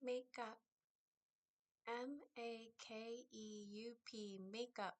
Makeup. M-A-K-E-U-P. Makeup.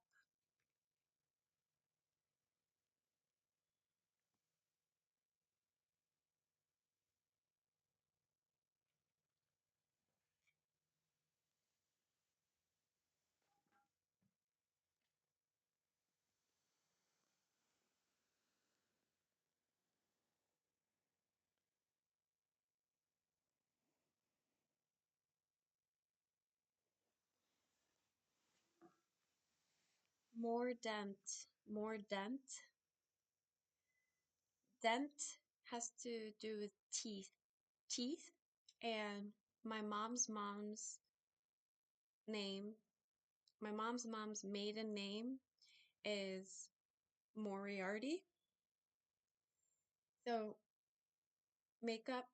Mordent. Mordent. Dent has to do with teeth. Teeth. And my mom's name, my mom's maiden name is Moriarty. So makeup,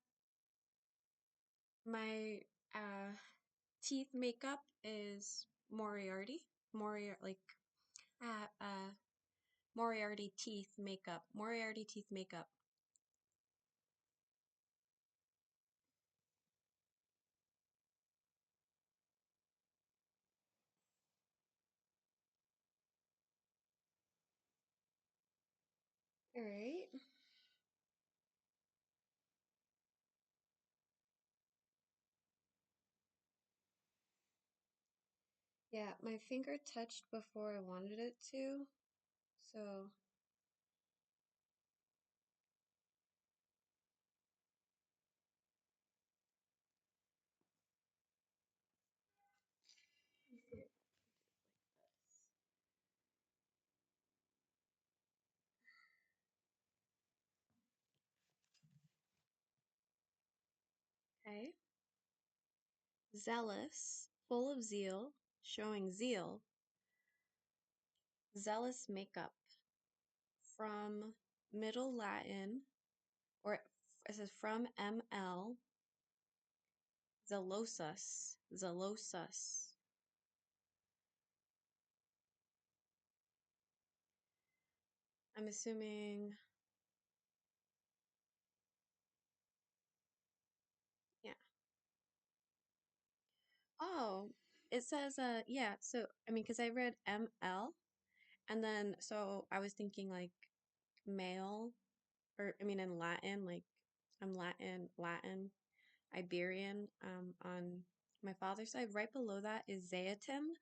my teeth makeup is Moriarty. Uh, uh, Moriarty teeth makeup. Moriarty teeth makeup. All right. Yeah, my finger touched before I wanted it to. So, okay. Zealous, full of zeal, showing zeal. Zealous makeup from Middle Latin, or it says from ML, zelosus, zelosus. I'm assuming, yeah. Oh, it says, yeah, so, I mean, because I read ML, and then, so I was thinking like male, or, I mean, in Latin, like, I'm Latin, Iberian, on my father's side. Right below that is zeatum,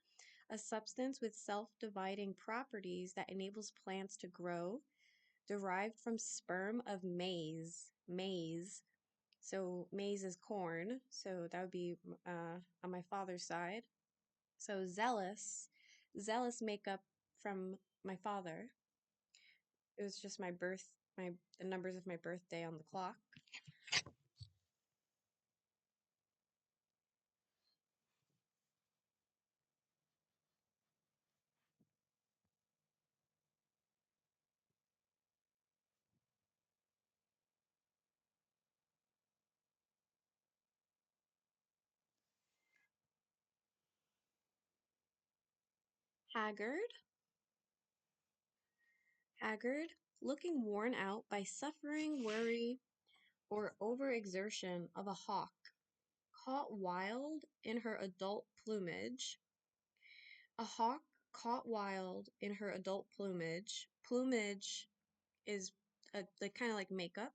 a substance with self-dividing properties that enables plants to grow, derived from sperm of maize. Maize. So maize is corn. So that would be on my father's side. So zealous, zealous makeup from my father. It was just my birth, the numbers of my birthday on the clock. Haggard, haggard, looking worn out by suffering, worry, or overexertion of a hawk, caught wild in her adult plumage. A hawk caught wild in her adult plumage. Plumage is like kind of like makeup.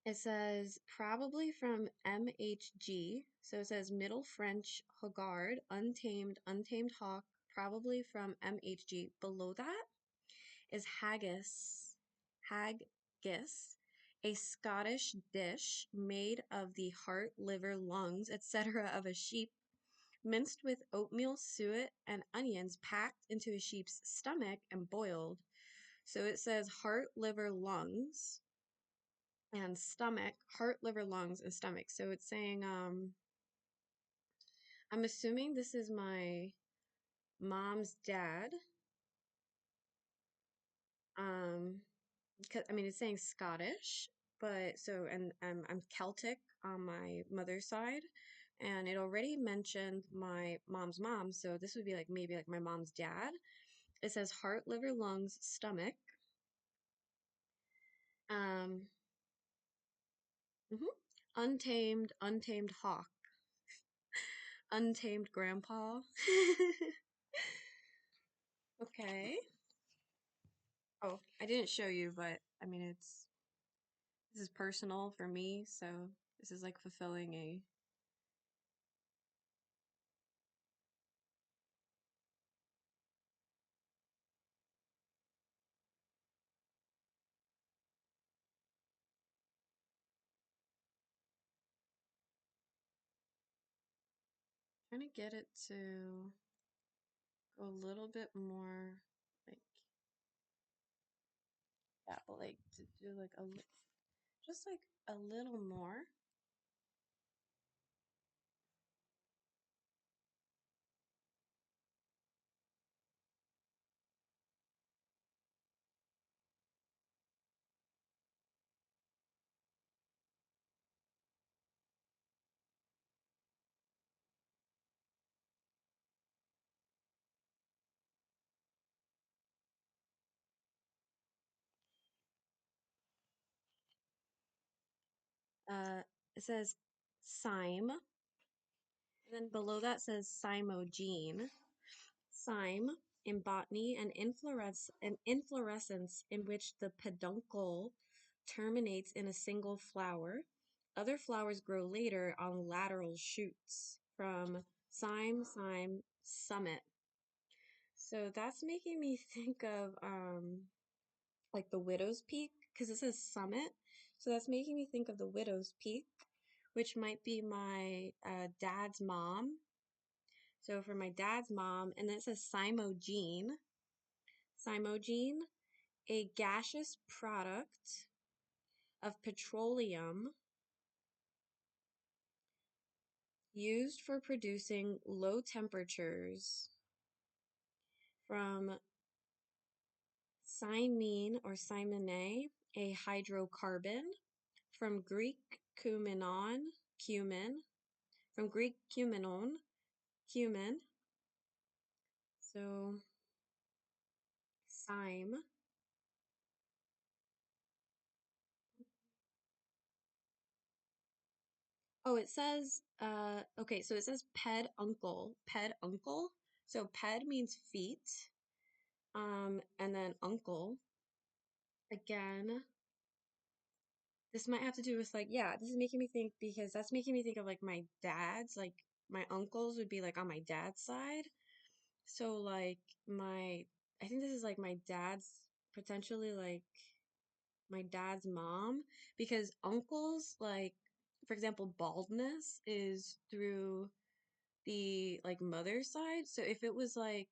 It says probably from MHG. So it says Middle French Hogard, untamed hawk, probably from MHG. Below that is haggis, haggis, a Scottish dish made of the heart, liver, lungs, etc. of a sheep, minced with oatmeal, suet, and onions, packed into a sheep's stomach and boiled. So it says heart, liver, lungs, and stomach, heart, liver, lungs, and stomach. So it's saying, I'm assuming this is my mom's dad. Because I mean, it's saying Scottish, but so, and I'm Celtic on my mother's side, and it already mentioned my mom's mom, so this would be like maybe like my mom's dad. It says heart, liver, lungs, stomach. Um, mhm. untamed hawk, untamed grandpa. Okay. Oh, I didn't show you, but I mean, this is personal for me, so this is like fulfilling a. Trying to get it to go a little bit more like that, but like to do like just like a little more. Uh, it says cyme, and then below that says cymogene. Cyme in botany, an inflorescence in which the peduncle terminates in a single flower. Other flowers grow later on lateral shoots from cyme, summit. So that's making me think of like the widow's peak because it says summit. So that's making me think of the widow's peak, which might be my dad's mom. So for my dad's mom, and then it says cymogene, a gaseous product of petroleum used for producing low temperatures from cymene or cymene, a hydrocarbon, from Greek cumin, from Greek cumin. So cyme. Oh, it says, okay, so it says peduncle. So ped means feet, and then uncle. Again, this might have to do with like, yeah, this is making me think because that's making me think of like my dad's, like my uncles would be like on my dad's side. So like I think this is like my dad's, potentially like my dad's mom, because uncles, like, for example, baldness is through the like mother's side. So if it was like,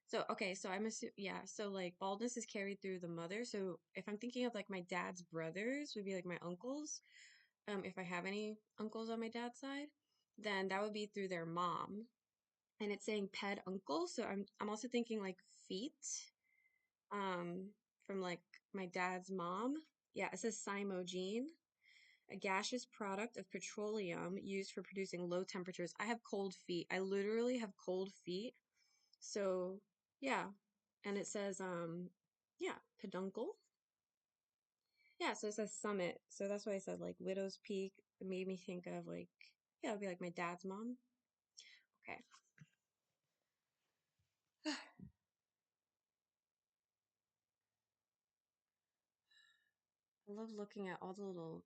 so okay, so I'm assuming, yeah, so like baldness is carried through the mother. So if I'm thinking of like my dad's brothers would be like my uncles, if I have any uncles on my dad's side, then that would be through their mom. And it's saying ped uncle, so I'm also thinking like feet, um, from like my dad's mom. Yeah, it says cymogene, a gaseous product of petroleum used for producing low temperatures. I have cold feet. I literally have cold feet. So, yeah. And it says, yeah, peduncle. Yeah, so it says summit. So that's why I said like Widow's Peak. It made me think of like, yeah, it'd be like my dad's mom. Okay. I love looking at all the little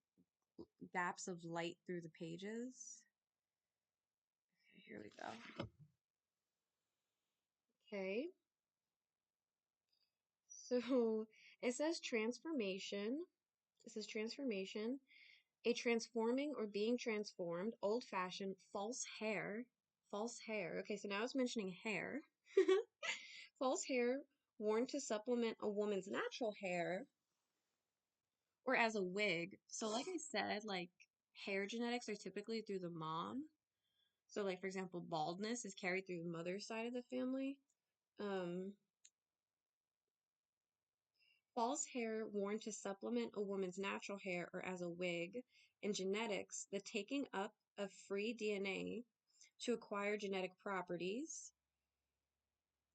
gaps of light through the pages. Okay, here we go. Okay. So it says transformation. It says transformation. A transforming or being transformed, old fashioned, false hair. False hair. Okay, so now it's mentioning hair. False hair worn to supplement a woman's natural hair or as a wig. So, like I said, like hair genetics are typically through the mom. So, like for example, baldness is carried through the mother's side of the family. Um, False hair worn to supplement a woman's natural hair or as a wig. In genetics, the taking up of free DNA to acquire genetic properties.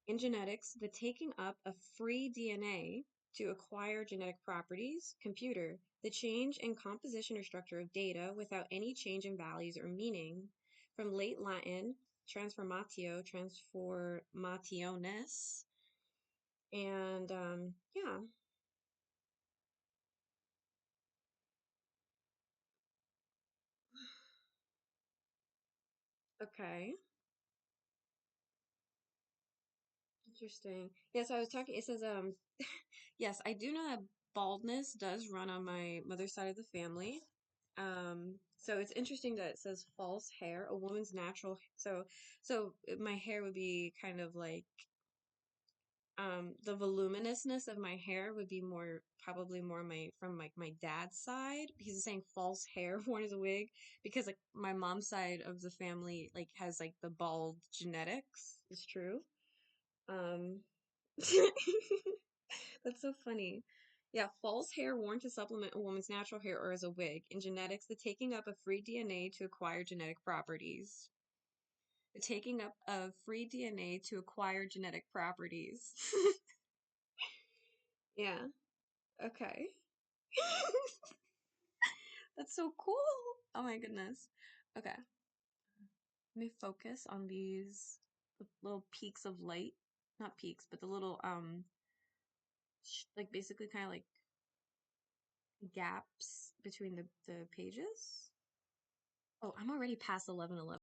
In genetics, the taking up of free DNA to acquire genetic properties. Computer, the change in composition or structure of data without any change in values or meaning. From late Latin, transformationes. And yeah, okay. Interesting. Yeah, so I was talking, it says, yes, I do know that baldness does run on my mother's side of the family. So it's interesting that it says false hair, a woman's natural, so my hair would be kind of like, the voluminousness of my hair would be more, probably more my, from like my dad's side, because it's saying false hair worn as a wig, because like my mom's side of the family like has like the bald genetics, is true. Um, That's so funny. Yeah, false hair worn to supplement a woman's natural hair or as a wig. In genetics, the taking up of free DNA to acquire genetic properties. The taking up of free DNA to acquire genetic properties. Yeah, okay. That's so cool. Oh my goodness. Okay, let me focus on these little peaks of light. Not peaks, but the little, like basically kind of like gaps between the pages. Oh, I'm already past 11:11.